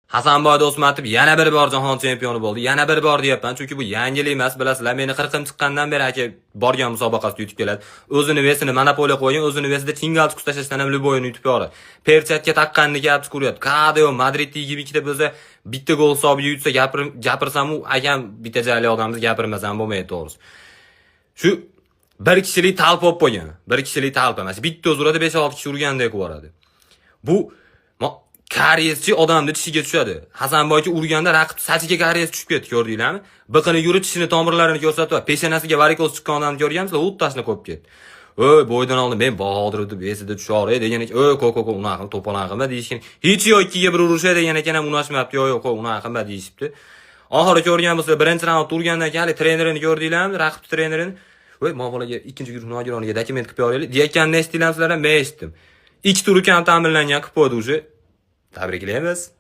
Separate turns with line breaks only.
Hasanboy Do'stmatov yana bir bor jahon chempioni bo'ldi. Yana bir bor deyapman, chunki bu yangilik emas, bilasizlar. Meni 40 chiqqandan beri aka borgan musobaqasida yutib keladi. O'zini vesini monopoliya qo'ygan, o'zini vesida chingalchik tashlashdan ham Luboyni yutib yuboradi. Perchatga taqqanni gapni ko'ryapti. Kadeo Madridda 22 ta bo'lsa, bitta gol hisobiga yutsa gapirsam, u akam bitta jali odamimiz gapirmasam bo'lmaydi, to'g'risi. Shu bir kishilik talp olib qo'ygan. Bir kishilik talp emas. Bitta o'zurada 5-6 kishi urgandek ko'radi. Bu kariyeschi odamni tishiga tushadi. Hasanboychi urganda raqib sachiga kariyes tushib ketdi, ko'rdinglarmi? Biqini yurib tishini tomirlarini ko'rsatib, peshanasiga varikoz chiqqan odamni ko'rganmisizlar? U tashlab qo'yib ketdi. O'y, bo'ydan oldin men Bahodir deb esida tushar edi degan ekan. O'y, ko'k unaqa to'polon qilma deyishgan. Hech yo'q, ikkiga bir urishadi degan ekan, ham unashmayapti. Yo'q, unaqa qilma deyishibdi. Oxiri ko'rgan bo'lsa, birinchi raund urgandan keyin hali trenerini ko'rdinglarmi? Raqib trenerini. Voy, mavolaga ikkinchi guruh nogironiga dokument qilib beraylik. Deyotganini eshitdilarsizlar, men eshitdim. 2 tur kam ta'minlangan qilib qo'ydi o'sha. Tabriklaymiz.